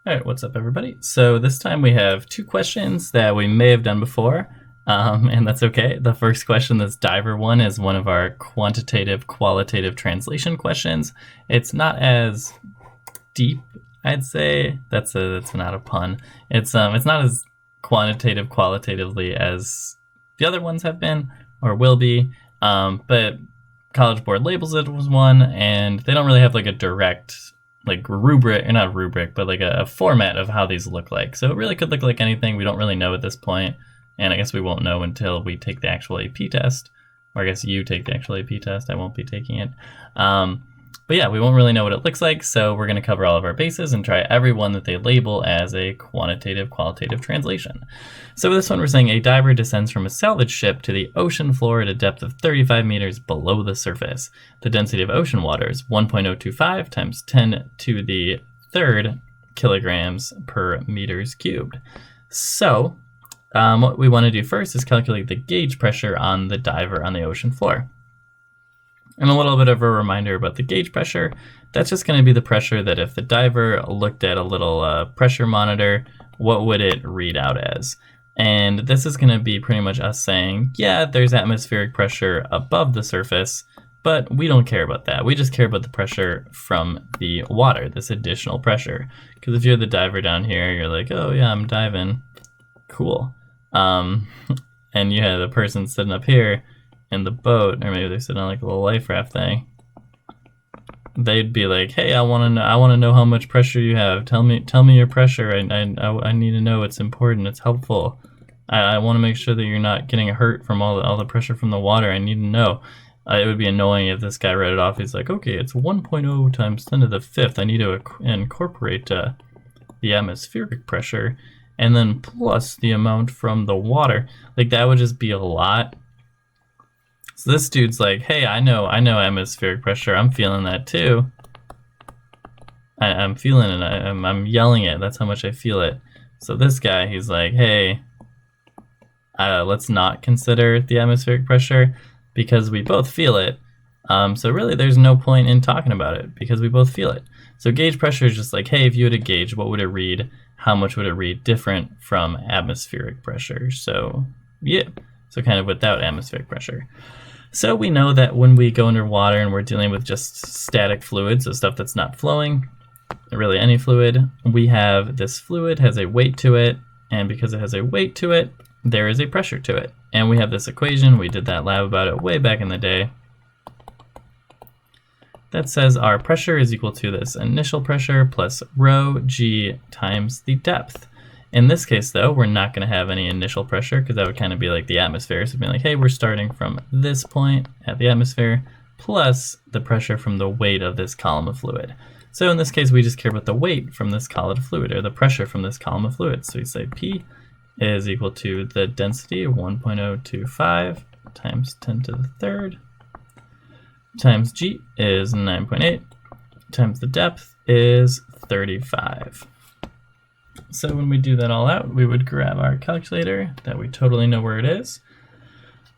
All right, what's up, everybody? So this time we have two questions that we may have done before, and that's okay. The first question, this diver one, is one of our quantitative qualitative translation questions. It's not as deep, I'd say. That's not a pun. It's not as quantitative qualitatively as the other ones have been or will be, but College Board labels it as one, and they don't really have like a direct rubric, or not rubric, but like a format of how these look like. So it really could look like anything. We don't really know at this point, and I guess we won't know until we take the actual AP test, or I guess you take the actual AP test. I won't be taking it. But yeah, we won't really know what it looks like, so we're going to cover all of our bases and try every one that they label as a quantitative qualitative translation. So with this one, we're saying a diver descends from a salvage ship to the ocean floor at a depth of 35 meters below the surface. The density of ocean water is 1.025 times 10 to the third kilograms per meters cubed. So what we want to do first is calculate the gauge pressure on the diver on the ocean floor. And a little bit of a reminder about the gauge pressure. That's just going to be the pressure that if the diver looked at a little pressure monitor, what would it read out as? And this is going to be pretty much us saying, yeah, there's atmospheric pressure above the surface, but we don't care about that. We just care about the pressure from the water, this additional pressure. Because if you're the diver down here, you're like, oh yeah, I'm diving. Cool. And you had a person sitting up here in the boat, or maybe they're sitting on like a little life raft thing. They'd be like, hey, I want to know how much pressure you have. Tell me your pressure. I need to know. It's important. It's helpful. I want to make sure that you're not getting hurt from all the pressure from the water. I need to know. It would be annoying if this guy read it off. He's like, okay, it's 1.0 times 10 to the fifth. I need to incorporate the atmospheric pressure, and then plus the amount from the water. Like, that would just be a lot. So this dude's like, hey, I know atmospheric pressure. I'm feeling that too. I'm feeling it. I'm yelling it. That's how much I feel it. So this guy, he's like, hey, let's not consider the atmospheric pressure because we both feel it. So really, there's no point in talking about it because we both feel it. So gauge pressure is just like, hey, if you had a gauge, what would it read? How much would it read different from atmospheric pressure? So yeah, so kind of without atmospheric pressure. So we know that when we go underwater and we're dealing with just static fluids, so stuff that's not flowing, really any fluid, we have this fluid has a weight to it, and because it has a weight to it, there is a pressure to it. And we have this equation, we did that lab about it way back in the day, that says our pressure is equal to this initial pressure plus rho g times the depth. In this case, though, we're not going to have any initial pressure because that would kind of be like the atmosphere. So it'd be like, hey, we're starting from this point at the atmosphere plus the pressure from the weight of this column of fluid. So in this case, we just care about the weight from this column of fluid, or the pressure from this column of fluid. So we say P is equal to the density, 1.025 times 10 to the third, times G is 9.8, times the depth is 35. So when we do that all out, we would grab our calculator that we totally know where it is.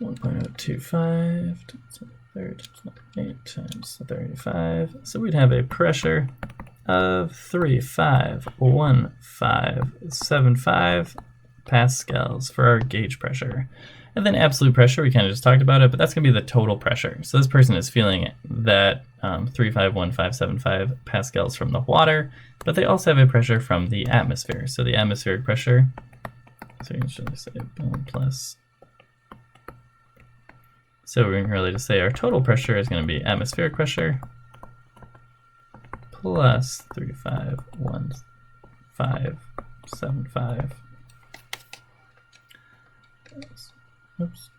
1.025 times the third times 8 times 35. So we'd have a pressure of 351,575 pascals for our gauge pressure. And then absolute pressure, we kind of just talked about it, but that's going to be the total pressure. So this person is feeling that 351,575 pascals from the water, but they also have a pressure from the atmosphere. So the atmospheric pressure, so you can just say plus. So we can really just say our total pressure is going to be atmospheric pressure plus 351,575. Oops.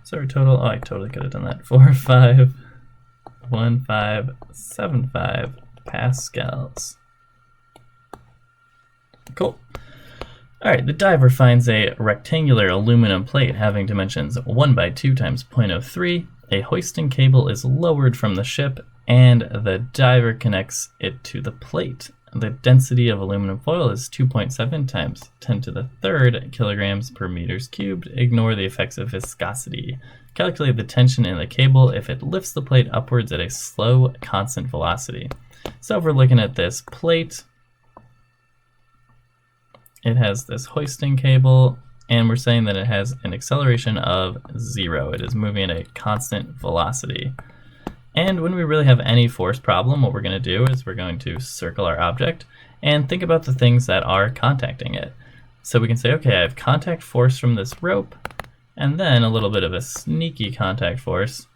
So our total, I totally could have done that. 451,575 pascals. Cool. All right, the diver finds a rectangular aluminum plate having dimensions 1 by 2 times 0.03. A hoisting cable is lowered from the ship, and the diver connects it to the plate. The density of aluminum foil is 2.7 times 10 to the third kilograms per meters cubed. Ignore the effects of viscosity. calculate the tension in the cable if it lifts the plate upwards at a slow, constant velocity. So if we're looking at this plate, it has this hoisting cable, and we're saying that it has an acceleration of 0. It is moving at a constant velocity. And when we really have any force problem, what we're going to do is we're going to circle our object and think about the things that are contacting it. So we can say, okay, I have contact force from this rope, and then a little bit of a sneaky contact force.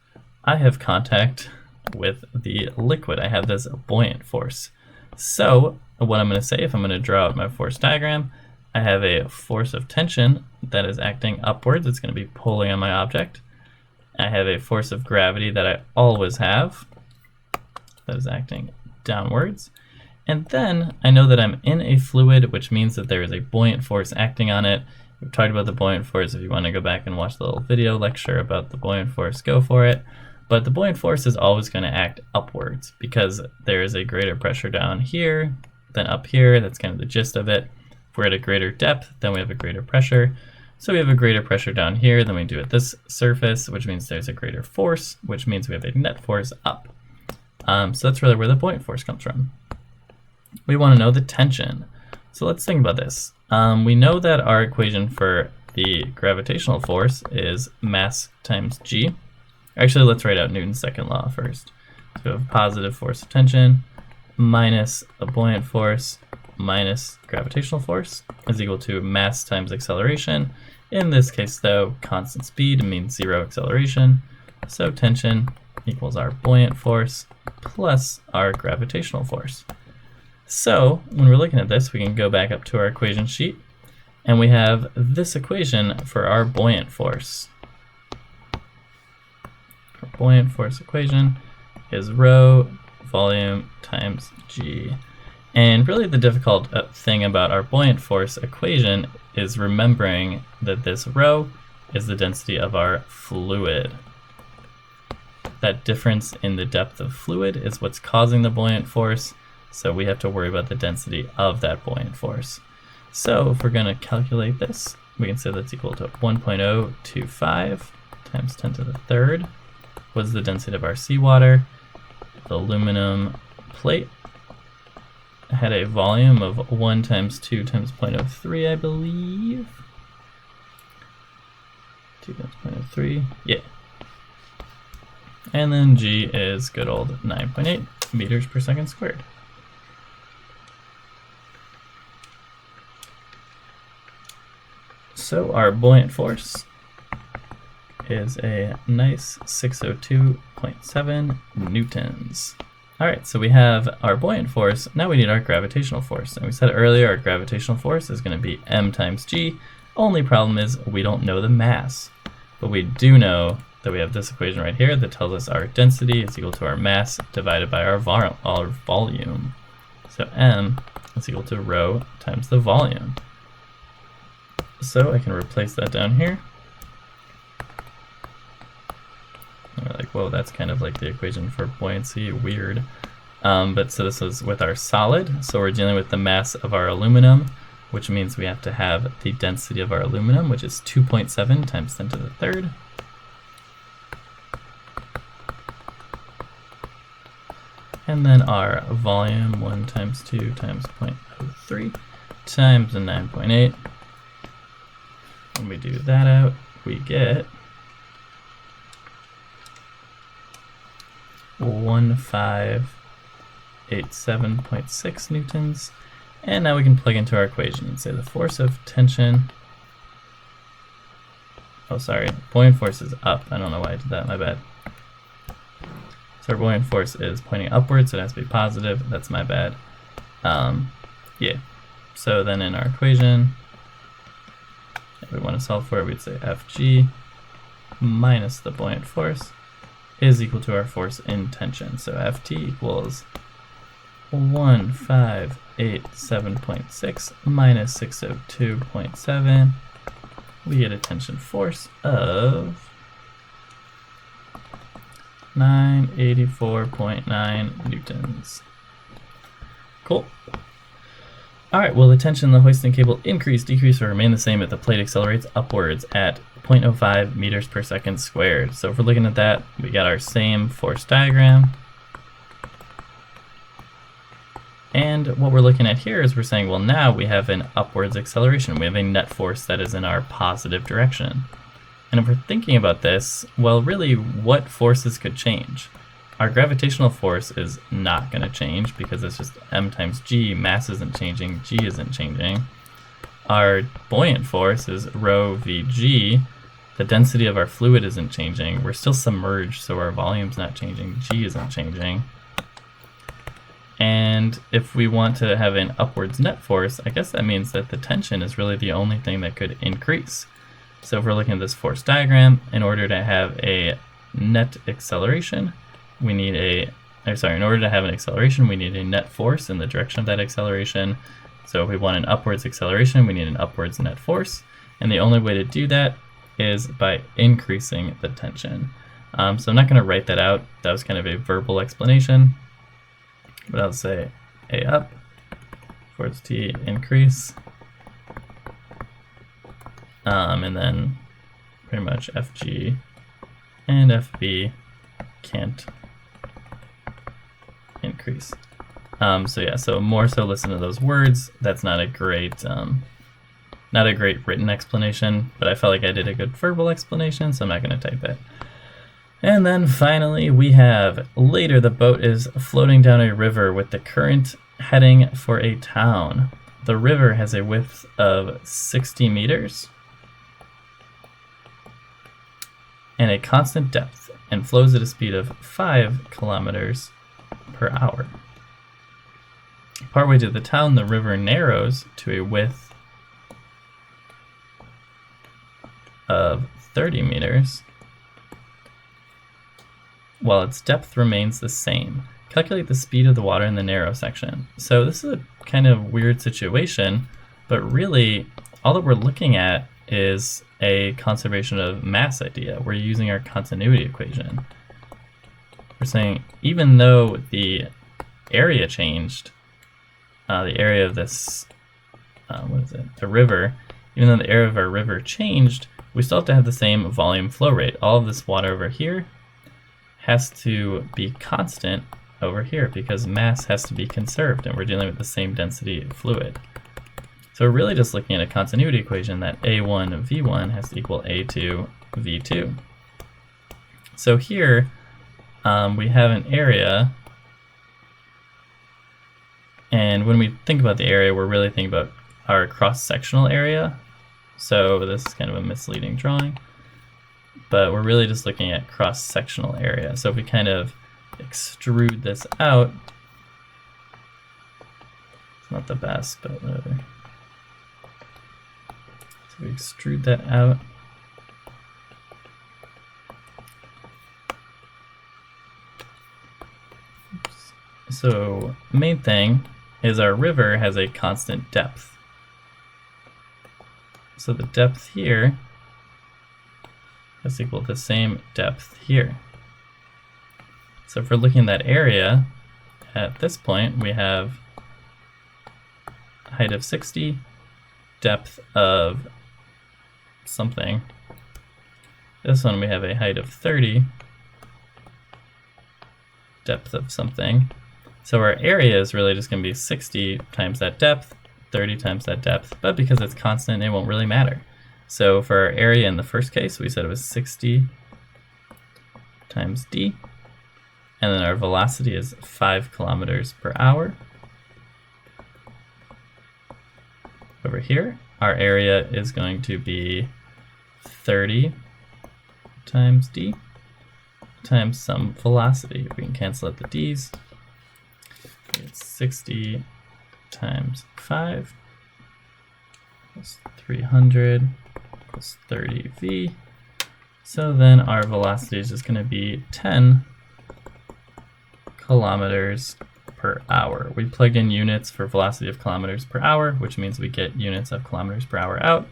I have contact with the liquid. I have this buoyant force. So what I'm going to say, if I'm going to draw out my force diagram, I have a force of tension that is acting upwards. It's going to be pulling on my object. I have a force of gravity that I always have that is acting downwards. And then I know that I'm in a fluid, which means that there is a buoyant force acting on it. We've talked about the buoyant force. If you want to go back and watch the little video lecture about the buoyant force, go for it. But the buoyant force is always going to act upwards because there is a greater pressure down here than up here. That's kind of the gist of it. If we're at a greater depth, then we have a greater pressure. So we have a greater pressure down here than we do at this surface, which means there's a greater force, which means we have a net force up. So that's really where the buoyant force comes from. We want to know the tension. So let's think about this. We know that our equation for the gravitational force is mass times g. Actually, let's write out Newton's second law first. So we have positive force of tension minus a buoyant force minus gravitational force is equal to mass times acceleration. In this case, though, constant speed means 0 acceleration. So tension equals our buoyant force plus our gravitational force. So when we're looking at this, we can go back up to our equation sheet, and we have this equation for our buoyant force. Our buoyant force equation is rho volume times g. And really the difficult thing about our buoyant force equation is remembering that this rho is the density of our fluid. That difference in the depth of fluid is what's causing the buoyant force, so we have to worry about the density of that buoyant force. So if we're going to calculate this, we can say that's equal to 1.025 times 10 to the third was the density of our seawater. The aluminum plate had a volume of 1 times 2 times 0.03, I believe. 2 times 0.03, yeah. And then G is good old 9.8 meters per second squared. So our buoyant force is a nice 602.7 newtons. All right, so we have our buoyant force. Now we need our gravitational force. And we said earlier our gravitational force is going to be m times g. Only problem is we don't know the mass. But we do know that we have this equation right here that tells us our density is equal to our mass divided by our volume. So m is equal to rho times the volume. So I can replace that down here. And we're like, whoa, that's kind of like the equation for buoyancy, weird. But so this is with our solid, so we're dealing with the mass of our aluminum, which means we have to have the density of our aluminum, which is 2.7 times 10 to the third. And then our volume, 1 times 2 times 0.03 times the 9.8. When we do that out, we get 1587.6 newtons. And now we can plug into our equation and say the force of tension, oh sorry, buoyant force is up. I don't know why I did that, my bad. So our buoyant force is pointing upwards, so it has to be positive. That's my bad. Yeah. So then in our equation, if we want to solve for it, we'd say Fg minus the buoyant force is equal to our force in tension. So Ft equals 1587.6 minus 602.7. We get a tension force of 984.9 newtons. Cool. All right, will the tension in the hoisting cable increase, decrease, or remain the same if the plate accelerates upwards at 0.05 meters per second squared? So if we're looking at that, we got our same force diagram. And what we're looking at here is we're saying, well, now we have an upwards acceleration. We have a net force that is in our positive direction. And if we're thinking about this, well, really, what forces could change? Our gravitational force is not going to change because it's just m times g. Mass isn't changing, g isn't changing. Our buoyant force is rho vg. The density of our fluid isn't changing. We're still submerged, so our volume's not changing, g isn't changing. And if we want to have an upwards net force, I guess that means that the tension is really the only thing that could increase. So if we're looking at this force diagram, in order to have a net acceleration, we need in order to have an acceleration, we need a net force in the direction of that acceleration. So if we want an upwards acceleration, we need an upwards net force. And the only way to do that is by increasing the tension. So I'm not going to write that out. That was kind of a verbal explanation. But I'll say A up, force T increase, and then pretty much FG and FB can't increase. So more so listen to those words. That's not a great written explanation, but I felt like I did a good verbal explanation, so I'm not going to type it. And then finally we have, later the boat is floating down a river with the current heading for a town. The river has a width of 60 meters and a constant depth and flows at a speed of 5 kilometers per hour. Partway to the town, the river narrows to a width of 30 meters. While its depth remains the same. Calculate the speed of the water in the narrow section. So this is a kind of weird situation, but really all that we're looking at is a conservation of mass idea. We're using our continuity equation. We're saying even though the area changed, the area of this, the river, even though the area of our river changed, we still have to have the same volume flow rate. All of this water over here has to be constant over here because mass has to be conserved and we're dealing with the same density fluid. So we're really just looking at a continuity equation that A1 V1 has to equal A2 V2. So here we have an area, and when we think about the area, we're really thinking about our cross-sectional area. So this is kind of a misleading drawing, but we're really just looking at cross-sectional area. So if we kind of extrude this out, it's not the best, but whatever. So we extrude that out. Oops. So main thing is our river has a constant depth. So the depth here is equal to the same depth here. So if we're looking at that area, at this point we have height of 60, depth of something. This one we have a height of 30, depth of something. So our area is really just going to be 60 times that depth, 30 times that depth, but because it's constant, it won't really matter. So for our area in the first case, we said it was 60 times d, and then our velocity is 5 kilometers per hour. Over here, our area is going to be 30 times d times some velocity. We can cancel out the d's. It's 60 times 5 plus 300 plus 30v. So then our velocity is just going to be 10 kilometers per hour. We plugged in units for velocity of kilometers per hour, which means we get units of kilometers per hour out,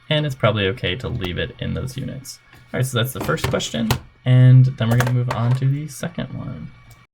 and it's probably okay to leave it in those units. All right, so that's the first question, and then we're going to move on to the second one.